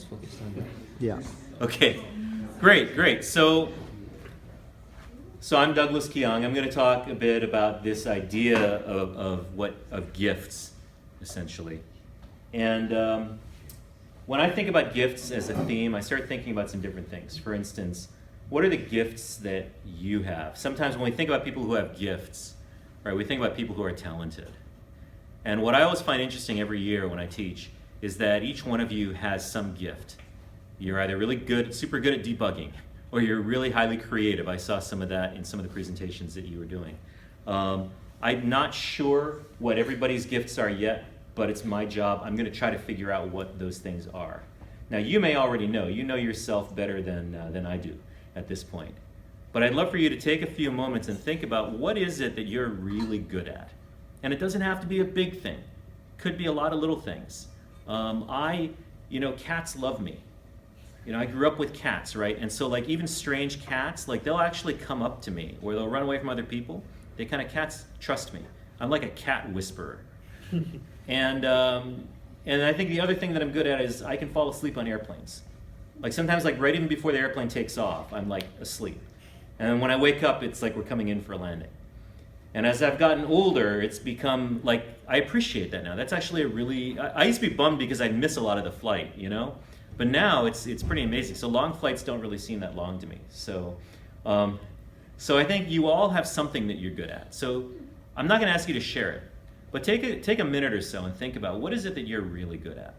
just focused on that. Yeah. Okay, great. So I'm Douglas Kiang. I'm going to talk a bit about this idea of gifts, essentially. And when I think about gifts as a theme, I start thinking about some different things. For instance, what are the gifts that you have? Sometimes when we think about people who have gifts, right, we think about people who are talented. And what I always find interesting every year when I teach is that each one of you has some gift. You're either really good, super good at debugging, or you're really highly creative. I saw some of that in some of the presentations that you were doing. I'm not sure what everybody's gifts are yet, but it's my job. I'm going to try to figure out what those things are. Now, you may already know. You know yourself better than I do at this point. But I'd love for you to take a few moments and think about what is it that you're really good at. And it doesn't have to be a big thing. It could be a lot of little things. Cats love me. I grew up with cats, right? And so like even strange cats, like they'll actually come up to me or they'll run away from other people. Cats trust me. I'm like a cat whisperer. And I think the other thing that I'm good at is I can fall asleep on airplanes. Like sometimes like right even before the airplane takes off, I'm like asleep. And when I wake up, it's like we're coming in for a landing. And as I've gotten older, it's become like, I appreciate that now. That's actually I used to be bummed because I'd miss a lot of the flight, But now it's pretty amazing. So long flights don't really seem that long to me. So I think you all have something that you're good at. So I'm not going to ask you to share it, but take a minute or so and think about what is it that you're really good at.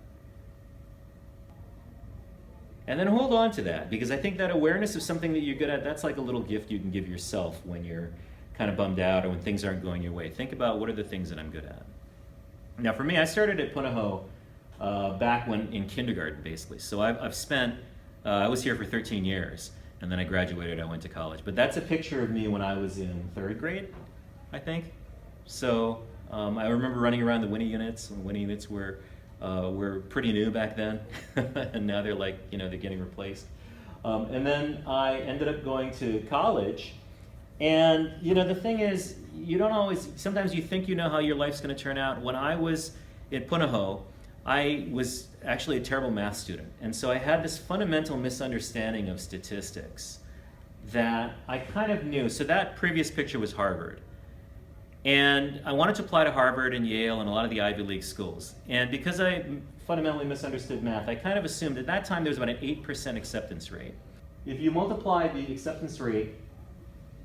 And then hold on to that, because I think that awareness of something that you're good at, that's like a little gift you can give yourself when you're kind of bummed out or when things aren't going your way. Think about what are the things that I'm good at. Now for me, I started at Punahou back when in kindergarten, basically. So I've spent, I was here for 13 years, and then I graduated, I went to college. But that's a picture of me when I was in 3rd grade, I think. So I remember running around the Winnie units, and Winnie units were pretty new back then, and now they're like, they're getting replaced. And then I ended up going to college, and the thing is, you don't always, sometimes you think you know how your life's going to turn out. When I was at Punahou, I was actually a terrible math student, and so I had this fundamental misunderstanding of statistics that I kind of knew. So that previous picture was Harvard. And I wanted to apply to Harvard and Yale and a lot of the Ivy League schools. And because I fundamentally misunderstood math, I kind of assumed at that time there was about an 8% acceptance rate. If you multiply the acceptance rate,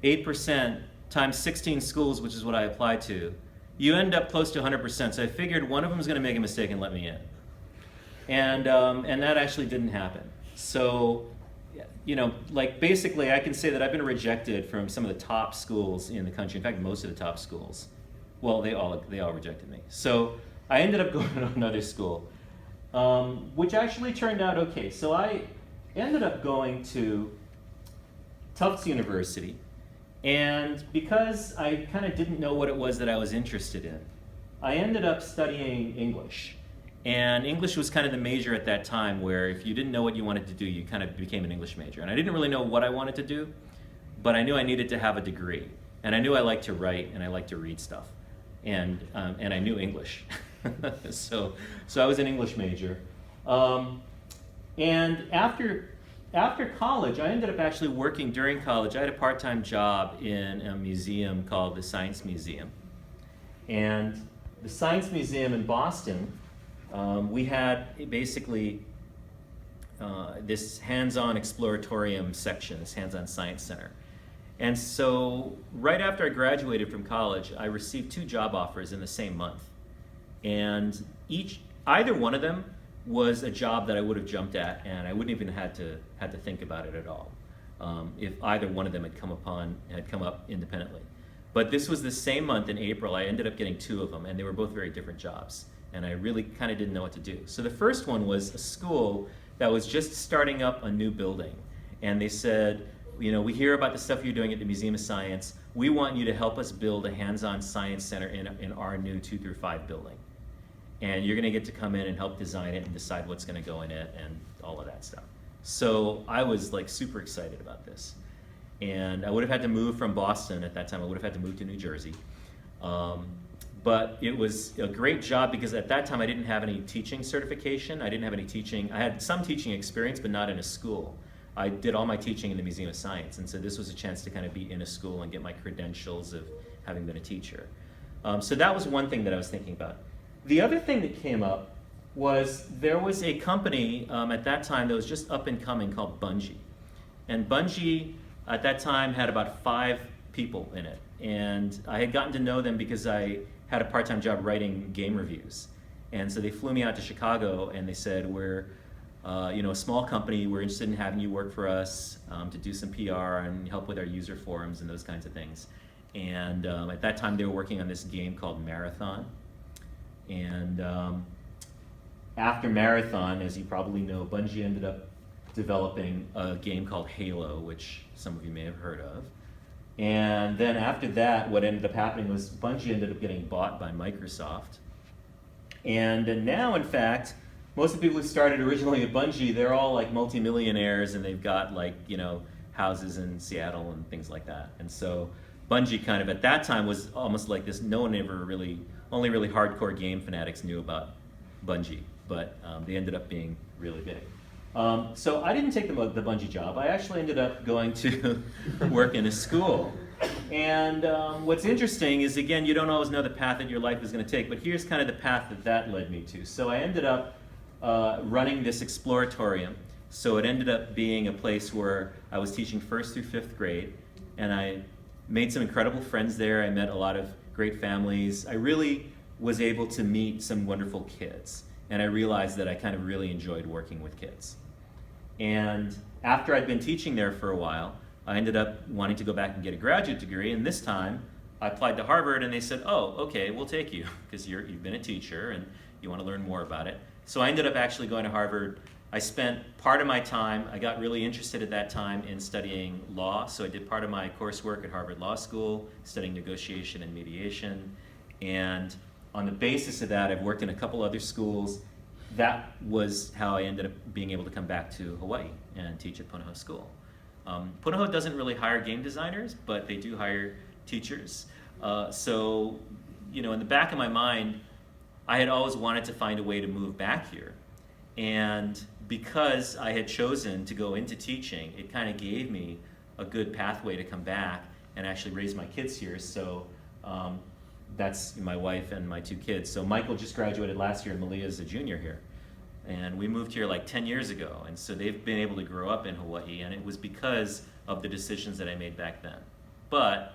8% times 16 schools, which is what I applied to, you end up close to 100%. So I figured one of them was going to make a mistake and let me in. And that actually didn't happen. So, basically I can say that I've been rejected from some of the top schools in the country. In fact, most of the top schools. Well, they all rejected me. So I ended up going to another school, which actually turned out okay. So I ended up going to Tufts University. And because I kind of didn't know what it was that I was interested in, I ended up studying English. And English was kind of the major at that time, where if you didn't know what you wanted to do, you kind of became an English major. And I didn't really know what I wanted to do, but I knew I needed to have a degree. And I knew I liked to write and I liked to read stuff. And I knew English. So I was an English major. And after college, I ended up actually working during college. I had a part-time job in a museum called the Science Museum. And the Science Museum in Boston, we had basically this hands-on exploratorium section, this hands-on science center. And so right after I graduated from college, I received 2 job offers in the same month. And either one of them was a job that I would have jumped at, and I wouldn't even had to think about it at all if either one of them had come up independently. But this was the same month in April. I ended up getting 2 of them, and they were both very different jobs, and I really kind of didn't know what to do. So the first one was a school that was just starting up a new building, and they said, we hear about the stuff you're doing at the Museum of Science. We want you to help us build a hands-on science center in our new 2 through 5 building. And you're going to get to come in and help design it and decide what's going to go in it and all of that stuff. So I was like super excited about this. And I would have had to move from Boston at that time. I would have had to move to New Jersey. But it was a great job because at that time I didn't have any teaching certification. I didn't have any teaching. I had some teaching experience, but not in a school. I did all my teaching in the Museum of Science, and so this was a chance to kind of be in a school and get my credentials of having been a teacher. So that was one thing that I was thinking about. The other thing that came up was there was a company at that time that was just up and coming called Bungie. And Bungie at that time had about 5 people in it. And I had gotten to know them because I had a part-time job writing game reviews. And so they flew me out to Chicago and they said, we're a small company, we're interested in having you work for us to do some PR and help with our user forums and those kinds of things. And at that time they were working on this game called Marathon. And after Marathon, as you probably know, Bungie ended up developing a game called Halo, which some of you may have heard of. And then after that, what ended up happening was Bungie ended up getting bought by Microsoft. And now, in fact, most of the people who started originally at Bungie, they're all like multimillionaires and they've got houses in Seattle and things like that. And so Bungie kind of at that time was almost like this, no one ever really, only really hardcore game fanatics knew about Bungie, but they ended up being really big. So I didn't take the Bungie job. I actually ended up going to work in a school. And what's interesting is, again, you don't always know the path that your life is going to take, but here's kind of the path that led me to. So I ended up running this exploratorium. So it ended up being a place where I was teaching 1st through 5th grade, and I made some incredible friends there. I met a lot of great families. I really was able to meet some wonderful kids. And I realized that I kind of really enjoyed working with kids. And after I'd been teaching there for a while, I ended up wanting to go back and get a graduate degree, and this time I applied to Harvard and they said, oh, okay, we'll take you because you've been a teacher and you want to learn more about it. So I ended up actually going to Harvard. I spent part of my time, I got really interested at that time in studying law, so I did part of my coursework at Harvard Law School, studying negotiation and mediation, and on the basis of that, I've worked in a couple other schools. That was how I ended up being able to come back to Hawaii and teach at Punahou School. Punahou doesn't really hire game designers, but they do hire teachers. So, in the back of my mind, I had always wanted to find a way to move back here. And because I had chosen to go into teaching, it kind of gave me a good pathway to come back and actually raise my kids here. So that's my wife and my 2 kids. So Michael just graduated last year and Malia's a junior here. And we moved here like 10 years ago. And so they've been able to grow up in Hawaii, and it was because of the decisions that I made back then. But,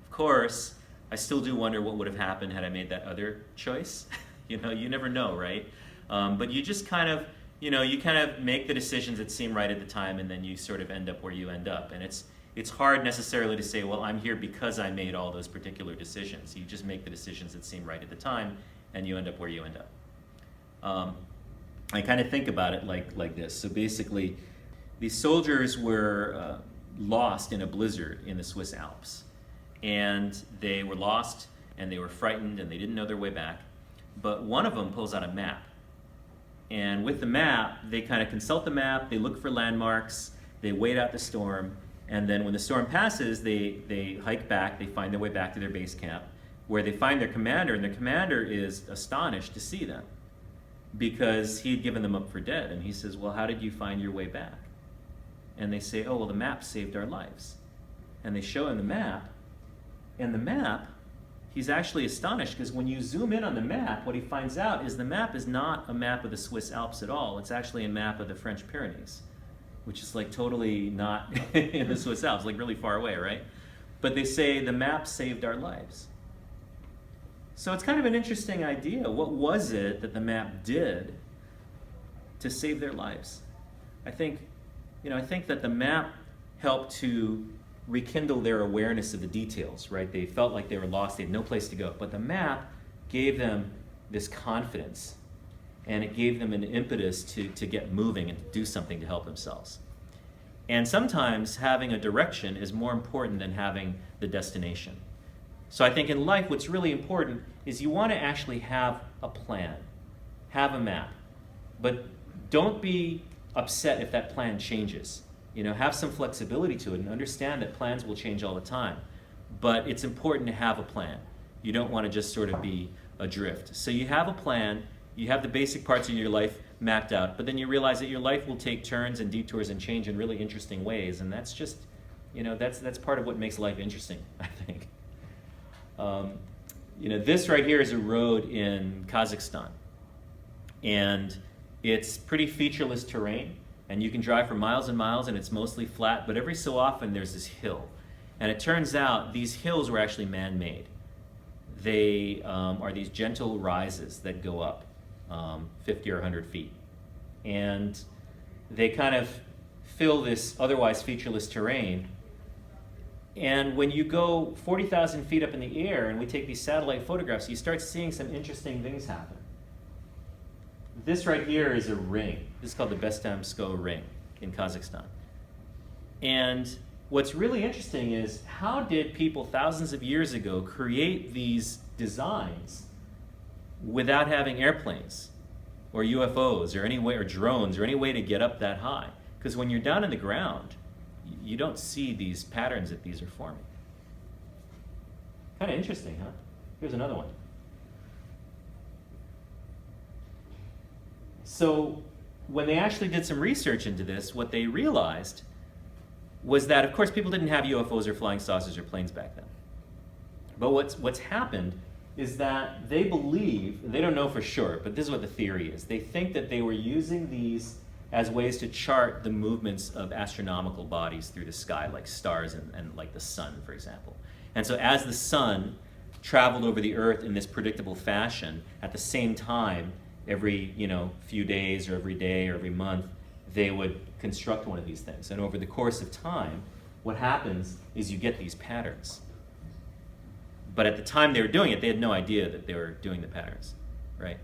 of course, I still do wonder what would have happened had I made that other choice. You never know, right? But you just kind of, you kind of make the decisions that seem right at the time, and then you sort of end up where you end up. And it's hard necessarily to say, well, I'm here because I made all those particular decisions. You just make the decisions that seem right at the time, and you end up where you end up. I kind of think about it like this. So basically, these soldiers were lost in a blizzard in the Swiss Alps. And they were lost, and they were frightened, and they didn't know their way back. But one of them pulls out a map. And with the map, they kind of consult the map, they look for landmarks, they wait out the storm, and then when the storm passes, they hike back, they find their way back to their base camp, where they find their commander, and their commander is astonished to see them because he had given them up for dead. And he says, well, how did you find your way back? And they say, oh, well, the map saved our lives. And they show him the map, and the map, he's actually astonished because when you zoom in on the map, what he finds out is the map is not a map of the Swiss Alps at all. It's actually a map of the French Pyrenees, which is like totally not in the Swiss Alps, like really far away, right? But they say the map saved our lives. So it's kind of an interesting idea. What was it that the map did to save their lives? I think that the map helped to rekindle their awareness of the details, right? They felt like they were lost, they had no place to go. But the map gave them this confidence, and it gave them an impetus to get moving and to do something to help themselves. And sometimes having a direction is more important than having the destination. So I think in life what's really important is you want to actually have a plan, have a map, but don't be upset if that plan changes. Have some flexibility to it and understand that plans will change all the time. But it's important to have a plan. You don't want to just sort of be adrift. So you have a plan, you have the basic parts of your life mapped out, but then you realize that your life will take turns and detours and change in really interesting ways, and that's just, that's part of what makes life interesting, I think. This right here is a road in Kazakhstan, and it's pretty featureless terrain, and you can drive for miles and miles, and it's mostly flat, but every so often there's this hill. And it turns out these hills were actually man-made. They are these gentle rises that go up 50 or 100 feet. And they kind of fill this otherwise featureless terrain. And when you go 40,000 feet up in the air and we take these satellite photographs, you start seeing some interesting things happen. This right here is a ring. This is called the Bestamsko ring in Kazakhstan. And what's really interesting is, how did people thousands of years ago create these designs without having airplanes or UFOs or any way, or drones, or any way to get up that high? Because when you're down in the ground, you don't see these patterns that these are forming. Kind of interesting, huh? Here's another one. So when they actually did some research into this, what they realized was that, of course, people didn't have UFOs or flying saucers or planes back then. But what's happened is that they believe, they don't know for sure, but this is what the theory is. They think that they were using these as ways to chart the movements of astronomical bodies through the sky, like stars and like the sun, for example. And so as the sun traveled over the Earth in this predictable fashion, at the same time, every few days or every day or every month, they would construct one of these things. And over the course of time, what happens is you get these patterns. But at the time they were doing it, they had no idea that they were doing the patterns, right?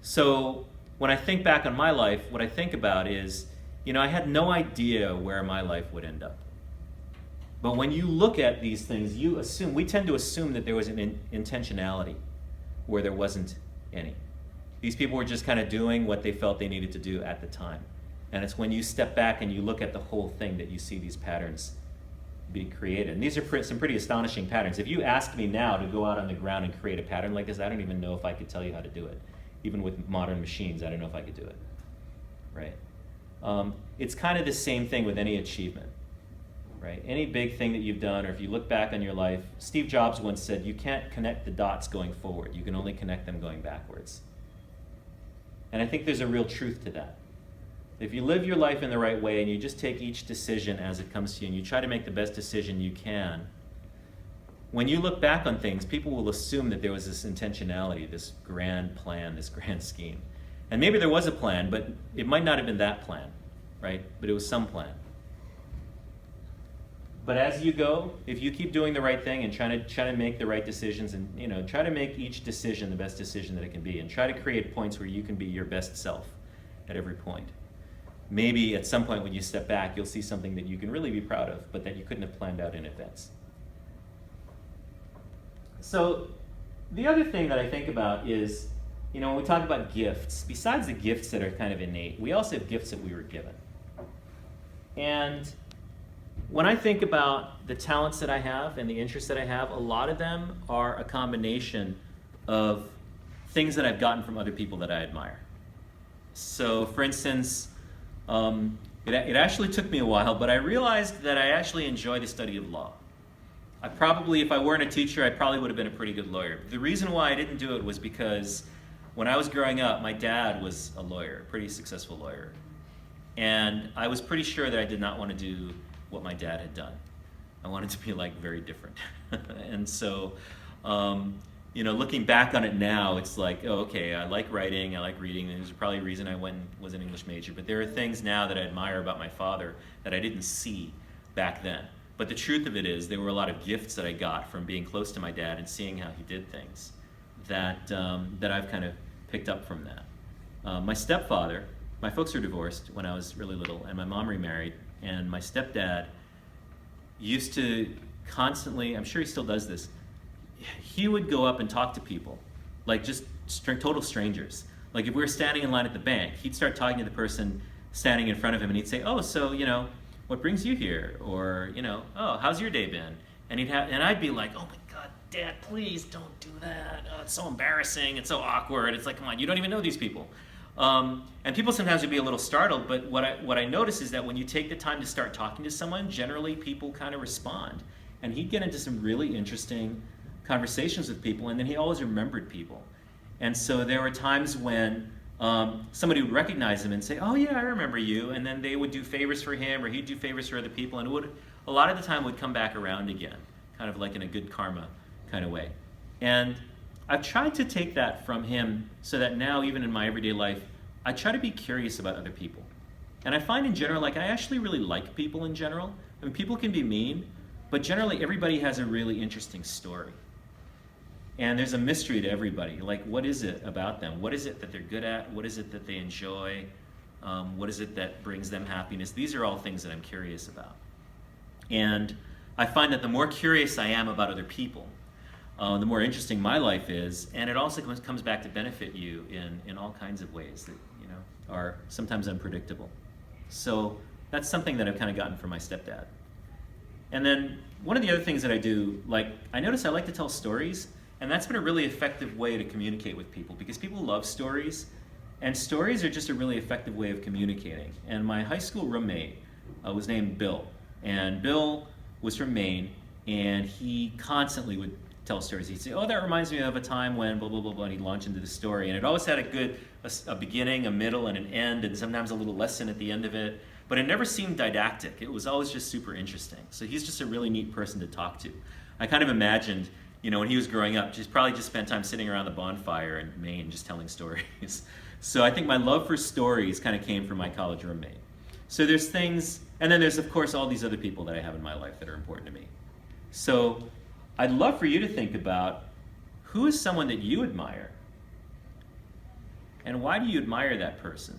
So when I think back on my life, what I think about is, I had no idea where my life would end up. But when you look at these things, we tend to assume that there was an intentionality where there wasn't any. These people were just kind of doing what they felt they needed to do at the time. And it's when you step back and you look at the whole thing that you see these patterns being created. And these are some pretty astonishing patterns. If you asked me now to go out on the ground and create a pattern like this, I don't even know if I could tell you how to do it. Even with modern machines, I don't know if I could do it, right? It's kind of the same thing with any achievement, right? Any big thing that you've done, or if you look back on your life, Steve Jobs once said, you can't connect the dots going forward, you can only connect them going backwards. And I think there's a real truth to that. If you live your life in the right way and you just take each decision as it comes to you and you try to make the best decision you can, when you look back on things, people will assume that there was this intentionality, this grand plan, this grand scheme. And maybe there was a plan, but it might not have been that plan, right? But it was some plan. But as you go, if you keep doing the right thing and try to make the right decisions, and try to make each decision the best decision that it can be, and try to create points where you can be your best self at every point. Maybe at some point when you step back, you'll see something that you can really be proud of, but that you couldn't have planned out in advance. So the other thing that I think about is, when we talk about gifts, besides the gifts that are kind of innate, we also have gifts that we were given. And when I think about the talents that I have and the interests that I have, a lot of them are a combination of things that I've gotten from other people that I admire. So, for instance, it actually took me a while, but I realized that I actually enjoy the study of law. If I weren't a teacher, I probably would have been a pretty good lawyer. The reason why I didn't do it was because when I was growing up, my dad was a lawyer, a pretty successful lawyer. And I was pretty sure that I did not want to do what my dad had done. I wanted to be very different. And so, looking back on it now, it's like, oh, okay, I like writing, I like reading, and there's probably a reason I was an English major. But there are things now that I admire about my father that I didn't see back then. But the truth of it is, there were a lot of gifts that I got from being close to my dad and seeing how he did things that I've kind of picked up from that. My stepfather, my folks were divorced when I was really little, and my mom remarried, and my stepdad used to constantly, I'm sure he still does this, he would go up and talk to people, like just total strangers. Like if we were standing in line at the bank, he'd start talking to the person standing in front of him, and he'd say, oh, so, what brings you here? Or, oh, how's your day been? And I'd be like, oh my God, Dad, please don't do that. Oh, it's so embarrassing. It's so awkward. It's like, come on, you don't even know these people. And people sometimes would be a little startled, but what I notice is that when you take the time to start talking to someone, generally people kind of respond. And he'd get into some really interesting conversations with people, and then he always remembered people. And so there were times when somebody would recognize him and say, oh yeah, I remember you, and then they would do favors for him, or he'd do favors for other people, and it would, a lot of the time, would come back around again, kind of like in a good karma kind of way. And I've tried to take that from him so that now, even in my everyday life, I try to be curious about other people. And I find in general, like, I actually really like people in general. I mean, people can be mean, but generally everybody has a really interesting story. And there's a mystery to everybody. Like, what is it about them? What is it that they're good at? What is it that they enjoy? What is it that brings them happiness? These are all things that I'm curious about. And I find that the more curious I am about other people, the more interesting my life is, and it also comes back to benefit you in all kinds of ways that, you know, are sometimes unpredictable. So that's something that I've kind of gotten from my stepdad. And then one of the other things that I do, like, I notice I like to tell stories, and that's been a really effective way to communicate with people, because people love stories, and stories are just a really effective way of communicating. And my high school roommate was named Bill, and Bill was from Maine, and he constantly would tell stories. He'd say, oh, that reminds me of a time when blah, blah, blah, blah, and he'd launch into the story. And it always had a beginning, a middle, and an end, and sometimes a little lesson at the end of it. But it never seemed didactic. It was always just super interesting. So he's just a really neat person to talk to. I kind of imagined, you know, when he was growing up, he's probably just spent time sitting around the bonfire in Maine just telling stories. So I think my love for stories kind of came from my college roommate. So there's things, and then there's, of course, all these other people that I have in my life that are important to me. So I'd love for you to think about, who is someone that you admire? And why do you admire that person?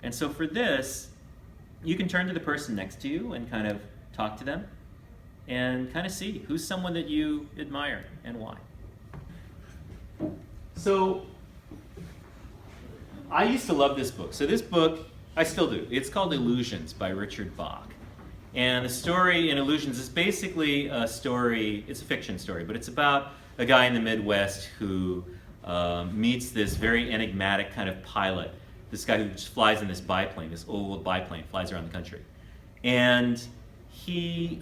And so for this, you can turn to the person next to you and kind of talk to them and kind of see who's someone that you admire and why. So I used to love this book. So this book, I still do. It's called Illusions by Richard Bach. And the story in Illusions is basically a story, it's a fiction story, but it's about a guy in the Midwest who meets this very enigmatic kind of pilot, this guy who just flies in this biplane, this old biplane, flies around the country. And he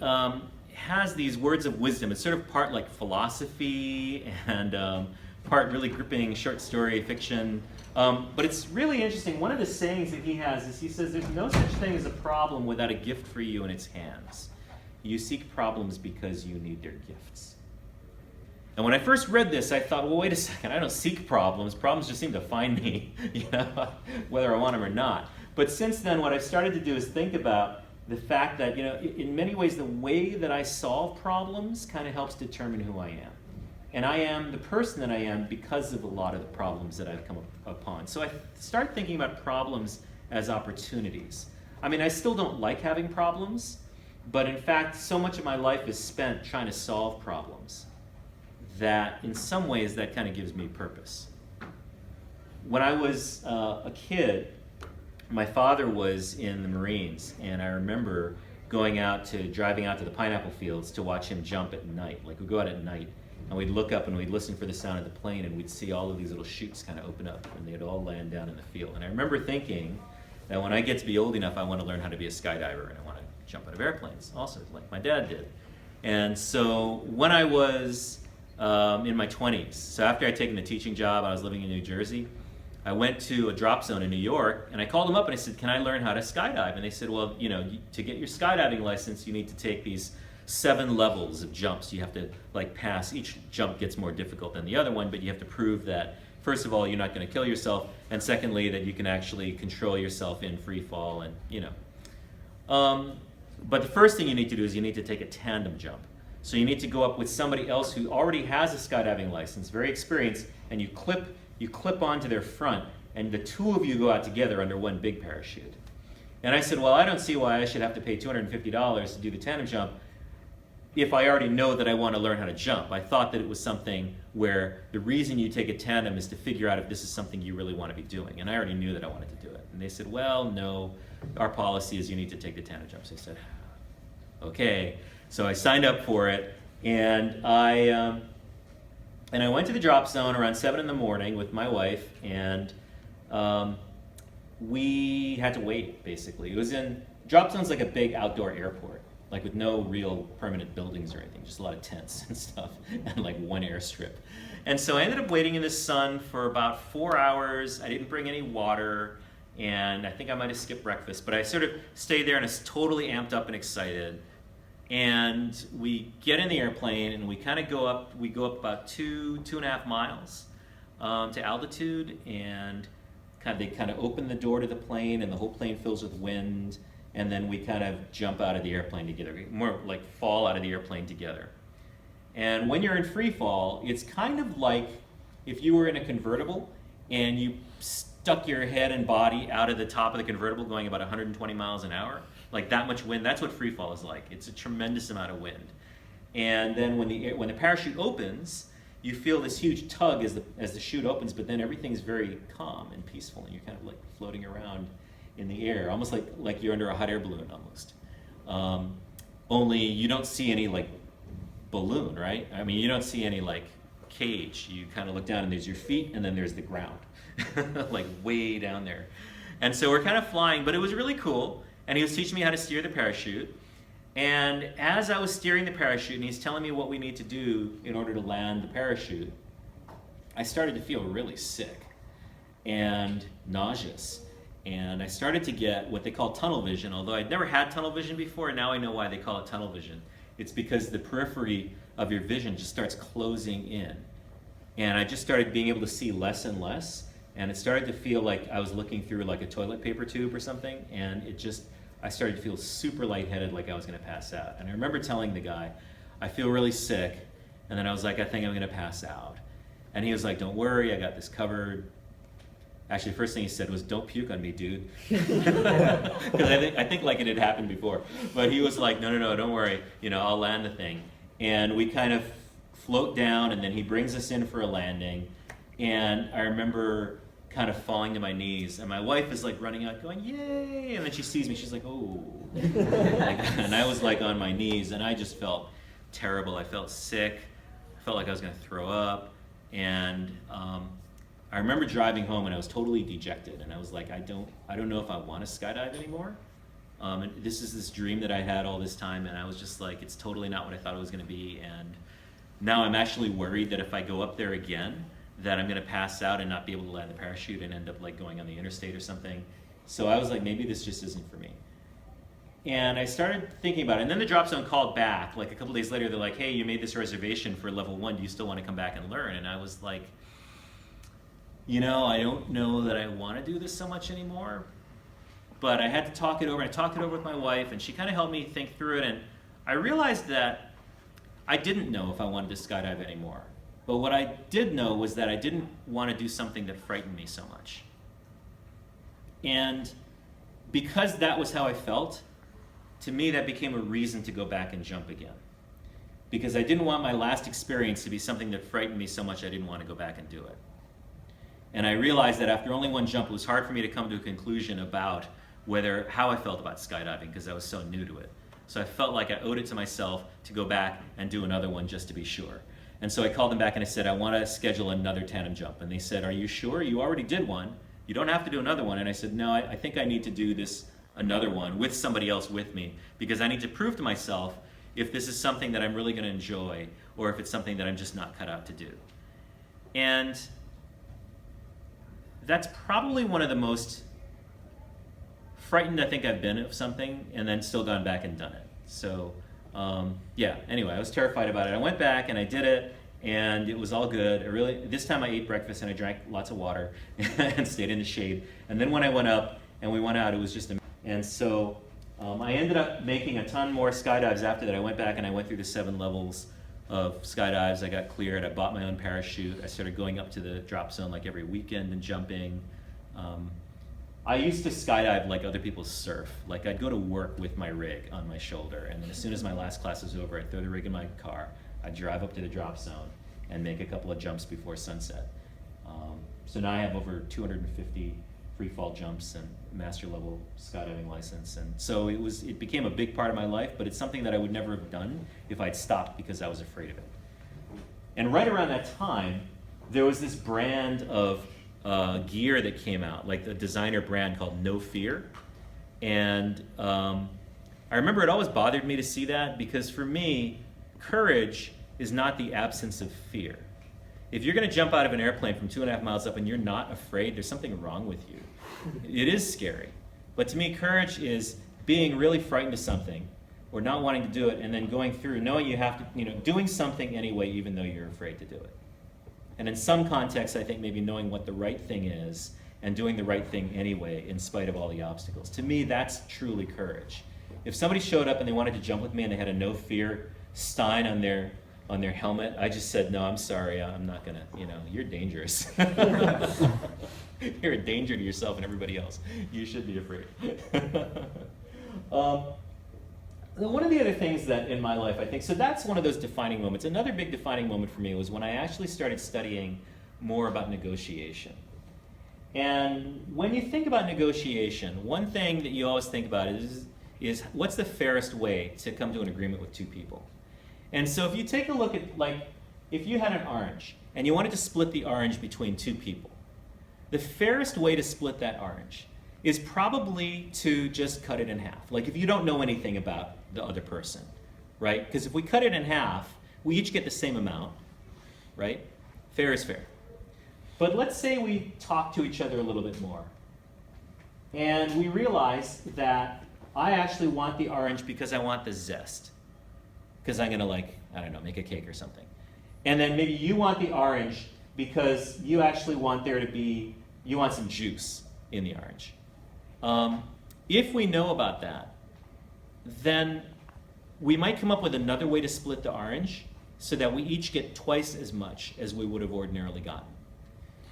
has these words of wisdom. It's sort of part like philosophy and part really gripping short story fiction. But it's really interesting. One of the sayings that he has is he says, there's no such thing as a problem without a gift for you in its hands. You seek problems because you need their gifts. And when I first read this, I thought, well, wait a second, I don't seek problems. Problems just seem to find me, you know, whether I want them or not. But since then, what I've started to do is think about the fact that, you know, in many ways, the way that I solve problems kind of helps determine who I am. And I am the person that I am because of a lot of the problems that I've come upon. So I start thinking about problems as opportunities. I mean, I still don't like having problems, but in fact, so much of my life is spent trying to solve problems that in some ways that kind of gives me purpose. When I was a kid, my father was in the Marines, and I remember driving out to the pineapple fields to watch him jump at night. Like, we'd go out at night, and we'd look up and we'd listen for the sound of the plane, and we'd see all of these little chutes kind of open up, and they'd all land down in the field. And I remember thinking that when I get to be old enough, I want to learn how to be a skydiver, and I want to jump out of airplanes also, like my dad did. And so when I was in my 20s, so after I'd taken the teaching job, I was living in New Jersey, I went to a drop zone in New York, and I called them up and I said, can I learn how to skydive? And they said, well, you know, to get your skydiving license, you need to take these 7 levels of jumps. You have to like pass, each jump gets more difficult than the other one, but you have to prove that, first of all, you're not going to kill yourself, and secondly, that you can actually control yourself in free fall, and you know. But the first thing you need to do is you need to take a tandem jump. So you need to go up with somebody else who already has a skydiving license, very experienced, and you clip onto their front, and the two of you go out together under one big parachute. And I said, well, I don't see why I should have to pay $250 to do the tandem jump if I already know that I want to learn how to jump. I thought that it was something where the reason you take a tandem is to figure out if this is something you really want to be doing. And I already knew that I wanted to do it. And they said, well, no, our policy is you need to take the tandem jumps. I said, okay. So I signed up for it, And I went to the drop zone around 7 in the morning with my wife, and we had to wait, basically. It was in, drop zone's like a big outdoor airport, like with no real permanent buildings or anything, just a lot of tents and stuff, and like one airstrip. And so I ended up waiting in the sun for about 4 hours. I didn't bring any water, and I think I might have skipped breakfast, but I sort of stayed there and I was totally amped up and excited. And we get in the airplane and we kind of go up about 2.5 miles to altitude, and they kind of open the door to the plane and the whole plane fills with wind, and then we kind of jump out of the airplane together, more like fall out of the airplane together. And when you're in free fall, it's kind of like if you were in a convertible and you stuck your head and body out of the top of the convertible going about 120 miles an hour. Like that much wind, that's what free fall is like. It's a tremendous amount of wind. And then when the parachute opens, you feel this huge tug as the chute opens, but then everything's very calm and peaceful, and you're kind of like floating around in the air, almost like you're under a hot air balloon almost. Only you don't see any like balloon, right? I mean, you don't see any like cage. You kind of look down and there's your feet and then there's the ground, like way down there. And so we're kind of flying, but it was really cool. And he was teaching me how to steer the parachute. And as I was steering the parachute and he's telling me what we need to do in order to land the parachute, I started to feel really sick and nauseous. And I started to get what they call tunnel vision, although I'd never had tunnel vision before, and now I know why they call it tunnel vision. It's because the periphery of your vision just starts closing in. And I just started being able to see less and less, and it started to feel like I was looking through like a toilet paper tube or something, and I started to feel super lightheaded, like I was gonna pass out. And I remember telling the guy, I feel really sick, and then I was like, I think I'm gonna pass out. And he was like, don't worry, I got this covered. Actually, the first thing he said was, don't puke on me, dude. Because I think like it had happened before. But he was like, no, don't worry, I'll land the thing. And we kind of float down, and then he brings us in for a landing. And I remember kind of falling to my knees, and my wife is like running out going, yay, and then she sees me, she's like, oh. And I was like on my knees, and I just felt terrible. I felt sick. I felt like I was gonna throw up. And I remember driving home and I was totally dejected, and I was like, I don't know if I want to skydive anymore. And this is this dream that I had all this time, and I was just like, it's totally not what I thought it was going to be. And now I'm actually worried that if I go up there again, that I'm going to pass out and not be able to land the parachute and end up like going on the interstate or something. So I was like, maybe this just isn't for me. And I started thinking about it, and then the drop zone called back like a couple days later. They're like, hey, you made this reservation for level 1. Do you still want to come back and learn? And I was like, I don't know that I want to do this so much anymore, but I had to talk it over. I talked it over with my wife, and she kind of helped me think through it, and I realized that I didn't know if I wanted to skydive anymore. But what I did know was that I didn't want to do something that frightened me so much. And because that was how I felt, to me that became a reason to go back and jump again. Because I didn't want my last experience to be something that frightened me so much I didn't want to go back and do it. And I realized that after only one jump, it was hard for me to come to a conclusion about how I felt about skydiving, because I was so new to it. So I felt like I owed it to myself to go back and do another one just to be sure. And so I called them back and I said, I want to schedule another tandem jump. And they said, are you sure? You already did one. You don't have to do another one. And I said, no, I think I need to do another one with somebody else with me, because I need to prove to myself if this is something that I'm really going to enjoy, or if it's something that I'm just not cut out to do. And that's probably one of the most frightened I think I've been of something, and then still gone back and done it. So anyway, I was terrified about it. I went back and I did it, and it was all good. This time I ate breakfast and I drank lots of water and stayed in the shade. And then when I went up and we went out, it was just and so I ended up making a ton more skydives after that. I went back and I went through the 7 levels of skydives. I got cleared. I bought my own parachute. I started going up to the drop zone like every weekend and jumping. I used to skydive like other people surf. Like I'd go to work with my rig on my shoulder, and then as soon as my last class was over, I'd throw the rig in my car. I'd drive up to the drop zone and make a couple of jumps before sunset. So now I have over 250 free fall jumps and master level skydiving license. And so it became a big part of my life, but it's something that I would never have done if I'd stopped because I was afraid of it. And right around that time, there was this brand of gear that came out, like the designer brand called No Fear. And I remember it always bothered me to see that, because for me, courage is not the absence of fear. If you're going to jump out of an airplane from 2.5 miles up and you're not afraid, there's something wrong with you. It is scary. But to me, courage is being really frightened of something or not wanting to do it, and then going through, knowing you have to, doing something anyway, even though you're afraid to do it. And in some contexts, I think maybe knowing what the right thing is and doing the right thing anyway, in spite of all the obstacles. To me, that's truly courage. If somebody showed up and they wanted to jump with me and they had a No Fear Stein on their helmet, I just said, no, I'm sorry, I'm not gonna, you're dangerous. You're a danger to yourself and everybody else. You should be afraid. One of the other things that in my life, I think, so that's one of those defining moments. Another big defining moment for me was when I actually started studying more about negotiation. And when you think about negotiation, one thing that you always think about is what's the fairest way to come to an agreement with two people? And so if you take a look at, if you had an orange and you wanted to split the orange between two people, the fairest way to split that orange is probably to just cut it in half. Like if you don't know anything about the other person, right? Because if we cut it in half, we each get the same amount, right? Fair is fair. But let's say we talk to each other a little bit more, and we realize that I actually want the orange because I want the zest, because I'm gonna make a cake or something. And then maybe you want the orange because you actually want you want some juice in the orange. If we know about that, then we might come up with another way to split the orange so that we each get twice as much as we would have ordinarily gotten.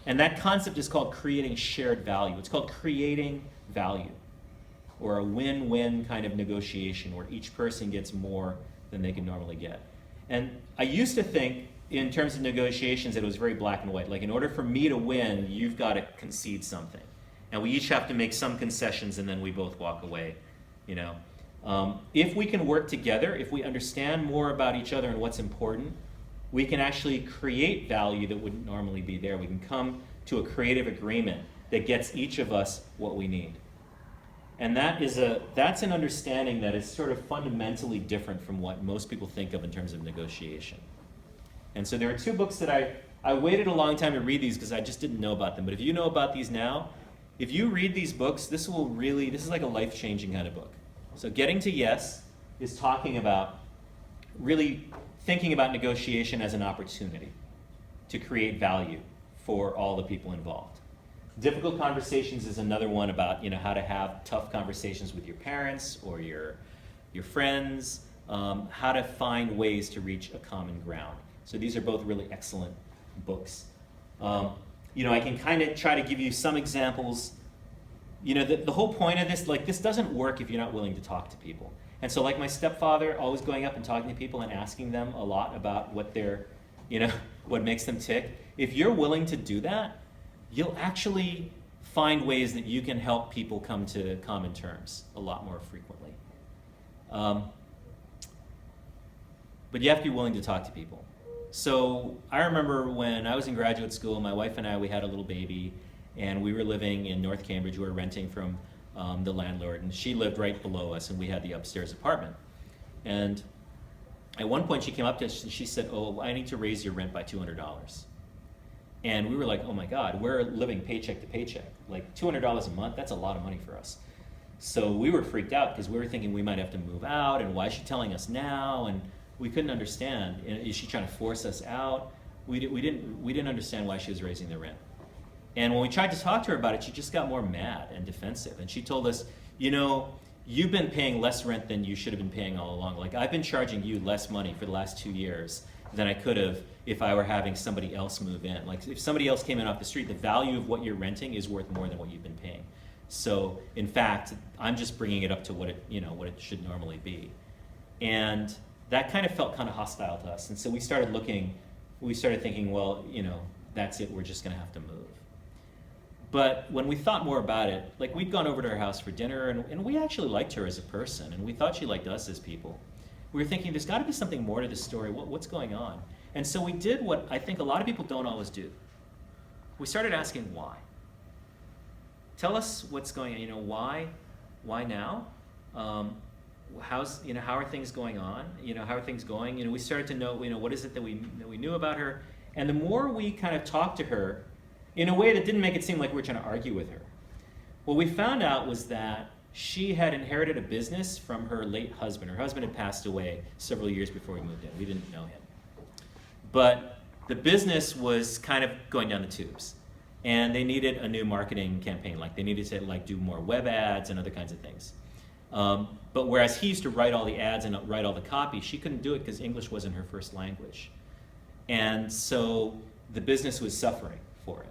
And that concept is called creating shared value. It's called creating value, or a win-win kind of negotiation where each person gets more than they can normally get. And I used to think in terms of negotiations that it was very black and white. Like in order for me to win, you've got to concede something. And we each have to make some concessions and then we both walk away, If we can work together, if we understand more about each other and what's important, we can actually create value that wouldn't normally be there. We can come to a creative agreement that gets each of us what we need. And that's an understanding that is sort of fundamentally different from what most people think of in terms of negotiation. And so there are two books that I waited a long time to read these because I just didn't know about them. But if you know about these now, if you read these books, this is like a life-changing kind of book. So Getting to Yes is talking about really thinking about negotiation as an opportunity to create value for all the people involved. Difficult Conversations is another one about how to have tough conversations with your parents or your friends, how to find ways to reach a common ground. So these are both really excellent books. I can kind of try to give you some examples. The whole point of this, this doesn't work if you're not willing to talk to people. And so my stepfather, always going up and talking to people and asking them a lot about what what makes them tick. If you're willing to do that, you'll actually find ways that you can help people come to common terms a lot more frequently. But you have to be willing to talk to people. So I remember when I was in graduate school, my wife and I, we had a little baby, and we were living in North Cambridge. We were renting from the landlord, and she lived right below us, and we had the upstairs apartment. And at one point she came up to us and she said, "Oh, I need to raise your rent by $200. And we were like, oh my God, we're living paycheck to paycheck. Like $200 a month, that's a lot of money for us. So we were freaked out because we were thinking we might have to move out, and why is she telling us now? And we couldn't understand. Is she trying to force us out? We didn't understand why she was raising the rent. And when we tried to talk to her about it, she just got more mad and defensive. And she told us, you've been paying less rent than you should have been paying all along. Like, I've been charging you less money for the last 2 years than I could have if I were having somebody else move in. Like, if somebody else came in off the street, the value of what you're renting is worth more than what you've been paying. So, in fact, I'm just bringing it up to what it should normally be. And that kind of felt kind of hostile to us. And so we started thinking, well, that's it, we're just going to have to move. But when we thought more about it, like we'd gone over to her house for dinner, and we actually liked her as a person, and we thought she liked us as people. We were thinking, there's got to be something more to this story. What's going on? And so we did what I think a lot of people don't always do. We started asking why. Tell us what's going on. You know, why now? How are things going on? You know, how are things going? You know, we started to know, you know, what is it that we knew about her? And the more we kind of talked to her, in a way that didn't make it seem like we were trying to argue with her, what we found out was that she had inherited a business from her late husband. Her husband had passed away several years before we moved in. We didn't know him. But the business was kind of going down the tubes. And they needed a new marketing campaign. Like they needed to do more web ads and other kinds of things. But whereas he used to write all the ads and write all the copy, she couldn't do it because English wasn't her first language. And so the business was suffering for it.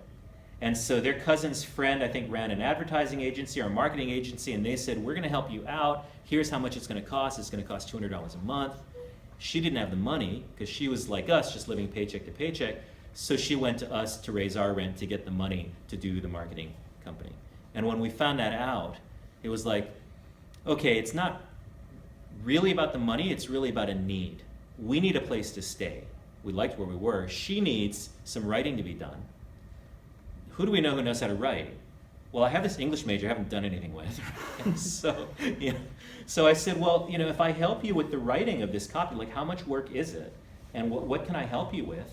And so their cousin's friend, I think, ran an advertising agency or a marketing agency, and they said, we're going to help you out. Here's how much it's going to cost. It's going to cost $200 a month. She didn't have the money because she was like us, just living paycheck to paycheck. So she went to us to raise our rent to get the money to do the marketing company. And when we found that out, it was like, okay, it's not really about the money, it's really about a need. We need a place to stay. We liked where we were. She needs some writing to be done. Who do we know who knows how to write? Well, I have this English major I haven't done anything with. So I said, well, you know, if I help you with the writing of this copy, like how much work is it? And what can I help you with?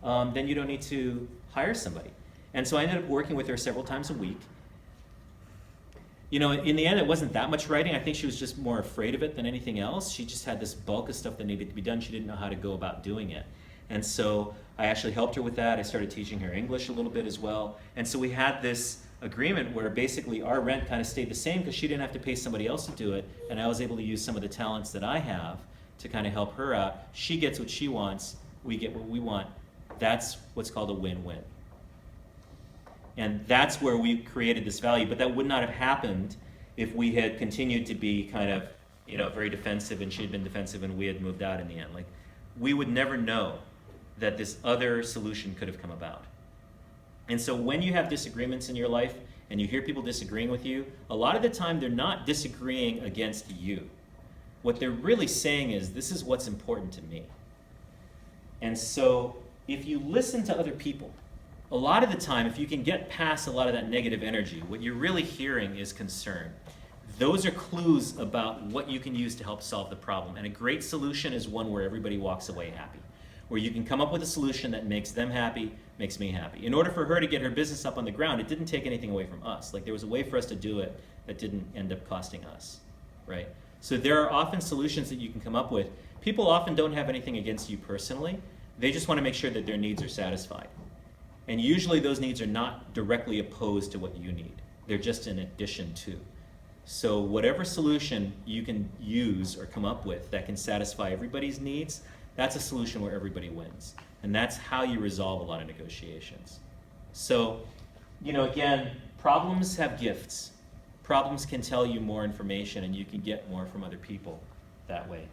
Then you don't need to hire somebody. And so I ended up working with her several times a week. You know, in the end, it wasn't that much writing. I think she was just more afraid of it than anything else. She just had this bulk of stuff that needed to be done. She didn't know how to go about doing it. And so I actually helped her with that. I started teaching her English a little bit as well. And so we had this agreement where basically our rent kind of stayed the same because she didn't have to pay somebody else to do it. And I was able to use some of the talents that I have to kind of help her out. She gets what she wants. We get what we want. That's what's called a win-win. And that's where we created this value. But that would not have happened if we had continued to be kind of, you know, very defensive and she had been defensive and we had moved out in the end. Like, we would never know that this other solution could have come about. And so when you have disagreements in your life and you hear people disagreeing with you, a lot of the time they're not disagreeing against you. What they're really saying is, this is what's important to me. And so if you listen to other people, a lot of the time, if you can get past a lot of that negative energy, what you're really hearing is concern. Those are clues about what you can use to help solve the problem. And a great solution is one where everybody walks away happy, where you can come up with a solution that makes them happy, makes me happy. In order for her to get her business up on the ground, it didn't take anything away from us. Like, there was a way for us to do it that didn't end up costing us, right? So there are often solutions that you can come up with. People often don't have anything against you personally. They just want to make sure that their needs are satisfied. And usually those needs are not directly opposed to what you need. They're just in addition to. So whatever solution you can use or come up with that can satisfy everybody's needs, that's a solution where everybody wins. And that's how you resolve a lot of negotiations. So, you know, again, problems have gifts. Problems can tell you more information and you can get more from other people that way.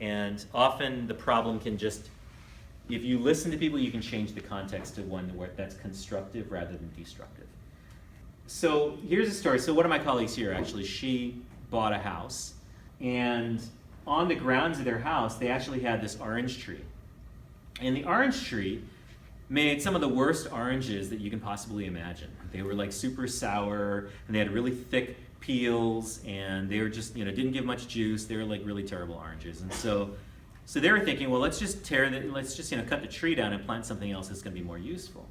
And often the problem can just, if you listen to people, you can change the context to one where that's constructive rather than destructive. So here's a story. So one of my colleagues here, actually, she bought a house. And on the grounds of their house, they actually had this orange tree. And the orange tree made some of the worst oranges that you can possibly imagine. They were like super sour, and they had really thick peels, and they were just, you know, didn't give much juice. They were like really terrible oranges. And so they were thinking, well, let's just cut the tree down and plant something else that's going to be more useful.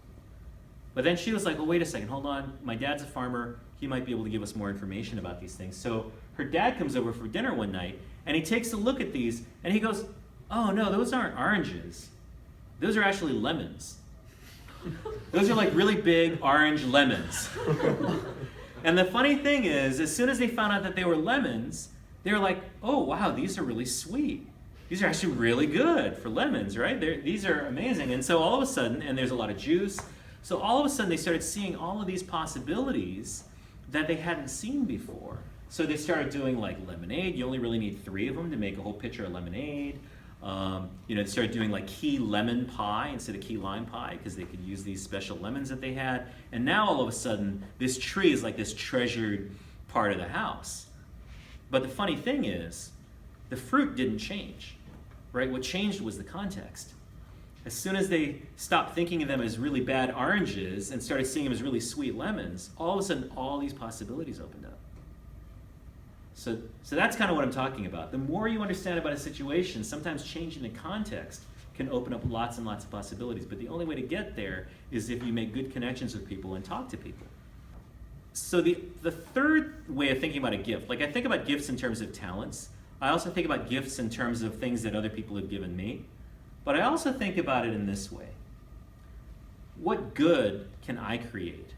But then she was like, well, wait a second, hold on. My dad's a farmer. He might be able to give us more information about these things. So her dad comes over for dinner one night, and he takes a look at these, and he goes, oh, no, those aren't oranges. Those are actually lemons. Those are like really big orange lemons. And the funny thing is, as soon as they found out that they were lemons, they were like, oh, wow, these are really sweet. These are actually really good for lemons, right? These are amazing. And so all of a sudden, and there's a lot of juice, so all of a sudden they started seeing all of these possibilities that they hadn't seen before. So they started doing like lemonade. You only really need 3 of them to make a whole pitcher of lemonade. They started doing like key lemon pie instead of key lime pie because they could use these special lemons that they had. And now all of a sudden, this tree is like this treasured part of the house. But the funny thing is, the fruit didn't change, right? What changed was the context. As soon as they stopped thinking of them as really bad oranges and started seeing them as really sweet lemons, all of a sudden, all these possibilities opened up. So that's kind of what I'm talking about. The more you understand about a situation, sometimes changing the context can open up lots and lots of possibilities. But the only way to get there is if you make good connections with people and talk to people. So the third way of thinking about a gift, like I think about gifts in terms of talents. I also think about gifts in terms of things that other people have given me. But I also think about it in this way. What good can I create?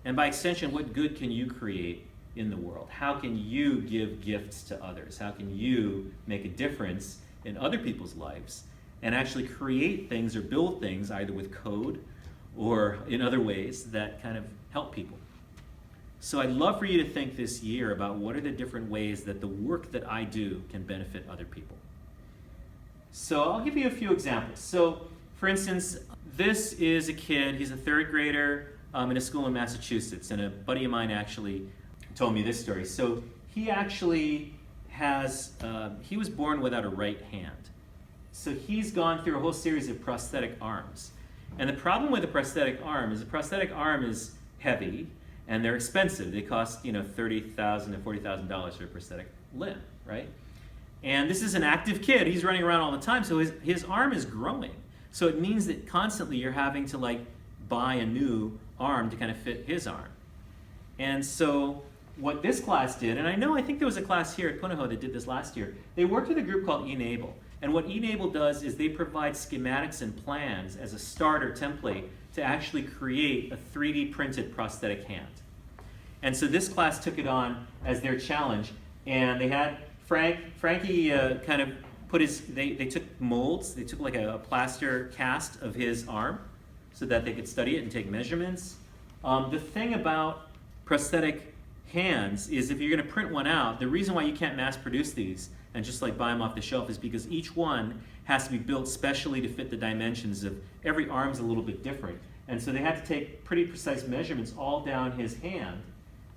And by extension, what good can you create in the world? How can you give gifts to others? How can you make a difference in other people's lives and actually create things or build things either with code or in other ways that kind of help people? So I'd love for you to think this year about what are the different ways that the work that I do can benefit other people. So I'll give you a few examples. So for instance, this is a kid, he's a third grader in a school in Massachusetts, and a buddy of mine actually told me this story. So he actually he was born without a right hand. So he's gone through a whole series of prosthetic arms. And the problem with a prosthetic arm is heavy and they're expensive. They cost $30,000 to $40,000 for a prosthetic limb, right? And this is an active kid. He's running around all the time, so his arm is growing. So it means that constantly you're having to buy a new arm to kind of fit his arm. And so what this class did, and I think there was a class here at Punahou that did this last year, they worked with a group called eNable. And what eNable does is they provide schematics and plans as a starter template to actually create a 3D printed prosthetic hand. And so this class took it on as their challenge, and they had Frankie kind of put they took molds, they took like a plaster cast of his arm so that they could study it and take measurements. The thing about prosthetic hands is if you're going to print one out, the reason why you can't mass produce these and just buy them off the shelf is because each one has to be built specially to fit the dimensions of every arm's a little bit different. And so they had to take pretty precise measurements all down his hand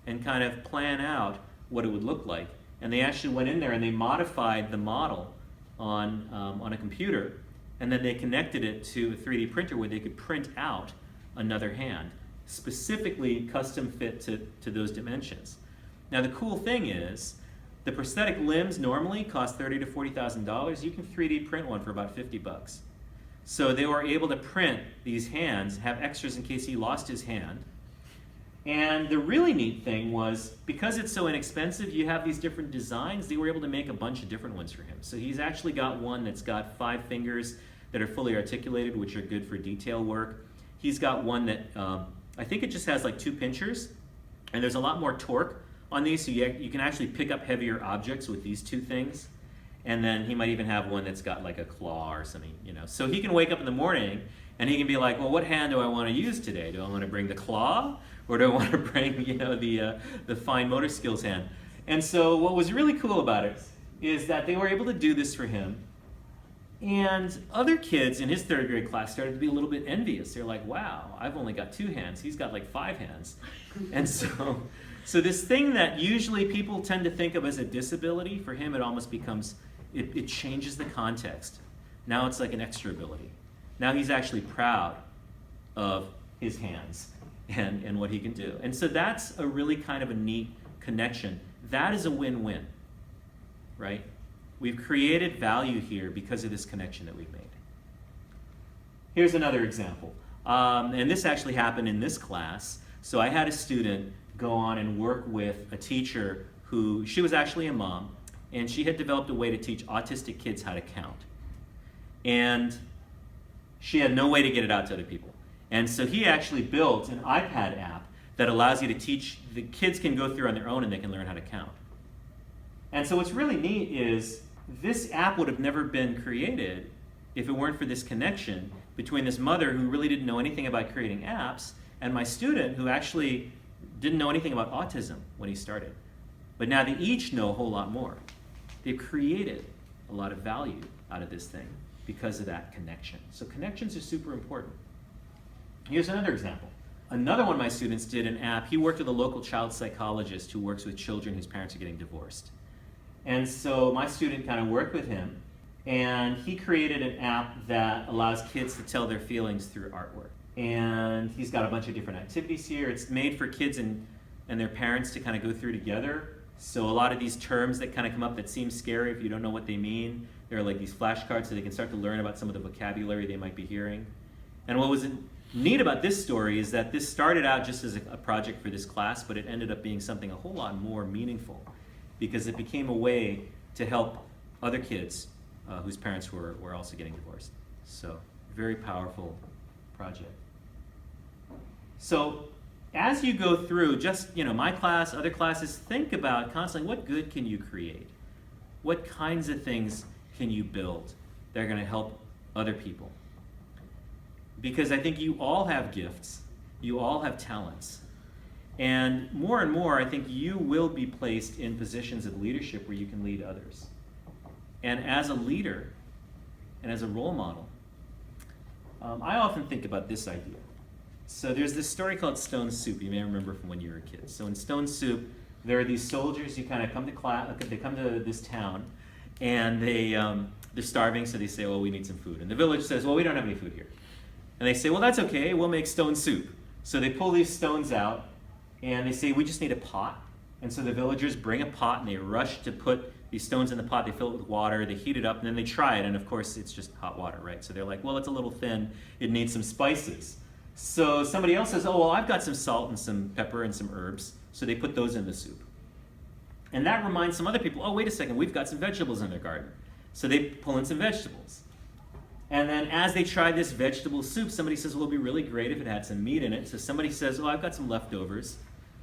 and kind of plan out what it would look like. And they actually went in there and they modified the model on a computer, and then they connected it to a 3D printer where they could print out another hand, specifically custom fit to those dimensions. Now the cool thing is, the prosthetic limbs normally cost $30,000 to $40,000. You can 3D print one for about $50. So they were able to print these hands, have extras in case he lost his hand. And the really neat thing was, because it's so inexpensive, you have these different designs, they were able to make a bunch of different ones for him. So he's actually got one that's got 5 fingers that are fully articulated, which are good for detail work. He's got one that, I think it just has 2 pinchers, and there's a lot more torque on these, so you can actually pick up heavier objects with these 2 things. And then he might even have one that's got a claw or something, So he can wake up in the morning and he can be like, well, what hand do I want to use today? Do I want to bring the claw? Or do I want to bring, the fine motor skills hand? And so what was really cool about it is that they were able to do this for him. And other kids in his 3rd grade class started to be a little bit envious. They're like, wow, I've only got 2 hands. He's got 5 hands. And so this thing that usually people tend to think of as a disability, for him it almost becomes, it changes the context. Now it's like an extra ability. Now he's actually proud of his hands and what he can do. And so that's a really kind of a neat connection. That is a win-win, right? We've created value here because of this connection that we've made. Here's another example. And this actually happened in this class. So I had a student go on and work with a teacher who, she was actually a mom, and she had developed a way to teach autistic kids how to count. And she had no way to get it out to other people. And so he actually built an iPad app that allows you to teach, the kids can go through on their own and they can learn how to count. And so what's really neat is this app would have never been created if it weren't for this connection between this mother who really didn't know anything about creating apps and my student who actually didn't know anything about autism when he started. But now they each know a whole lot more. They've created a lot of value out of this thing because of that connection. So connections are super important. Here's another example. Another one of my students did an app. He worked with a local child psychologist who works with children whose parents are getting divorced. And so my student kind of worked with him, and he created an app that allows kids to tell their feelings through artwork. And he's got a bunch of different activities here. It's made for kids and their parents to kind of go through together. So a lot of these terms that kind of come up that seem scary if you don't know what they mean, there are like these flashcards so they can start to learn about some of the vocabulary they might be hearing. And what was neat about this story is that this started out just as a project for this class, but it ended up being something a whole lot more meaningful because it became a way to help other kids whose parents were also getting divorced. So very powerful project. So as you go through just, my class, other classes, think about constantly what good can you create? What kinds of things can you build that are going to help other people? Because I think you all have gifts, you all have talents. And more, I think you will be placed in positions of leadership where you can lead others. And as a leader and as a role model, I often think about this idea. So there's this story called Stone Soup. You may remember from when you were a kid. So in Stone Soup, there are these soldiers who kind of come to class. They come to this town, and they're starving. So they say, "Well, we need some food." And the village says, "Well, we don't have any food here." And they say, "Well, that's okay. We'll make stone soup." So they pull these stones out, and they say, "We just need a pot." And so the villagers bring a pot, and they rush to put these stones in the pot. They fill it with water. They heat it up, and then they try it. And of course, it's just hot water, right? So they're like, "Well, it's a little thin. It needs some spices." So somebody else says, "Oh, well, I've got some salt and some pepper and some herbs." So they put those in the soup. And that reminds some other people, "Oh, wait a second, we've got some vegetables in their garden." So they pull in some vegetables. And then as they try this vegetable soup, somebody says, "Well, it'd be really great if it had some meat in it." So somebody says, "Oh, I've got some leftovers."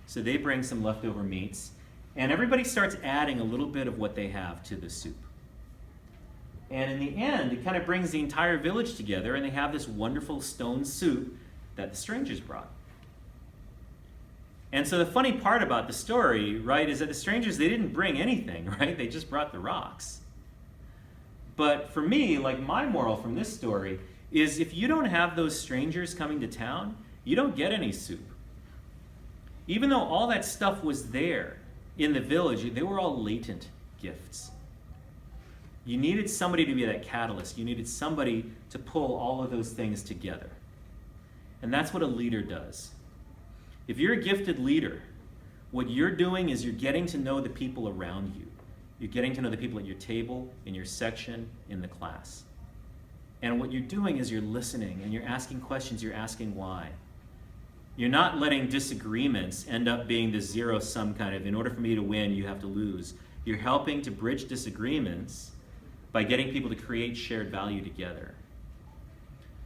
So they bring some leftover meats. And everybody starts adding a little bit of what they have to the soup. And in the end, it kind of brings the entire village together, and they have this wonderful stone soup that the strangers brought. And so the funny part about the story, right, is that the strangers, they didn't bring anything, right? They just brought the rocks. But for me, like my moral from this story is if you don't have those strangers coming to town, you don't get any soup. Even though all that stuff was there in the village, they were all latent gifts. You needed somebody to be that catalyst. You needed somebody to pull all of those things together. And that's what a leader does. If you're a gifted leader, what you're doing is you're getting to know the people around you. You're getting to know the people at your table, in your section, in the class. And what you're doing is you're listening and you're asking questions, you're asking why. You're not letting disagreements end up being the zero-sum kind of, in order for me to win, you have to lose. You're helping to bridge disagreements by getting people to create shared value together.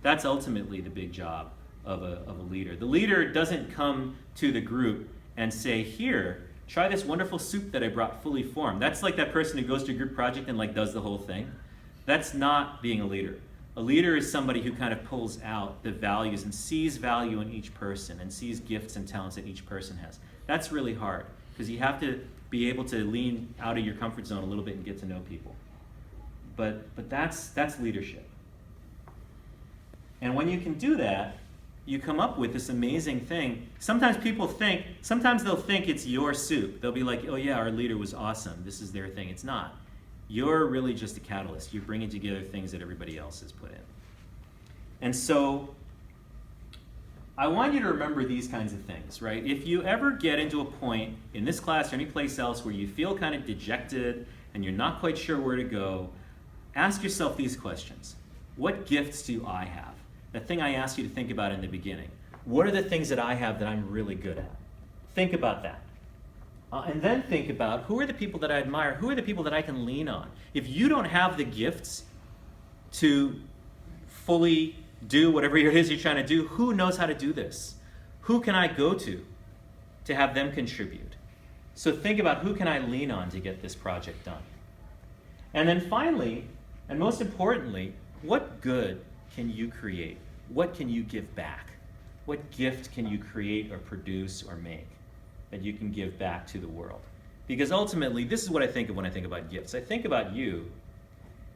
That's ultimately the big job of a leader. The leader doesn't come to the group and say, "Here, try this wonderful soup that I brought fully formed." That's like that person who goes to a group project and like does the whole thing. That's not being a leader. A leader is somebody who kind of pulls out the values and sees value in each person and sees gifts and talents that each person has. That's really hard because you have to be able to lean out of your comfort zone a little bit and get to know people. But that's leadership. And when you can do that, you come up with this amazing thing. Sometimes they'll think it's your soup. They'll be like, "Oh yeah, our leader was awesome. This is their thing." It's not. You're really just a catalyst. You're bringing together things that everybody else has put in. And so I want you to remember these kinds of things, right? If you ever get into a point in this class or any place else where you feel kind of dejected and you're not quite sure where to go, ask yourself these questions. What gifts do I have? The thing I asked you to think about in the beginning. What are the things that I have that I'm really good at? Think about that. And then think about, who are the people that I admire? Who are the people that I can lean on? If you don't have the gifts to fully do whatever it is you're trying to do, who knows how to do this? Who can I go to have them contribute? So think about, who can I lean on to get this project done? And then finally, and most importantly, what good can you create? What can you give back? What gift can you create or produce or make that you can give back to the world? Because ultimately, this is what I think of when I think about gifts. I think about you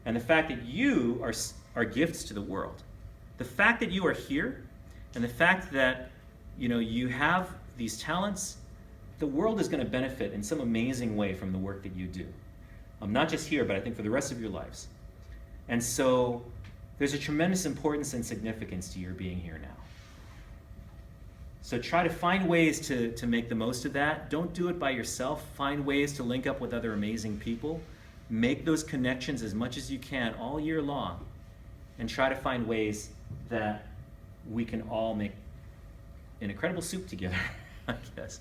And the fact that you are gifts to the world. The fact that you are here and the fact that you have these talents, the world is going to benefit in some amazing way from the work that you do. Not just here, but I think for the rest of your lives. And so there's a tremendous importance and significance to your being here now. So try to find ways to make the most of that. Don't do it by yourself. Find ways to link up with other amazing people. Make those connections as much as you can all year long. And try to find ways that we can all make an incredible soup together, I guess.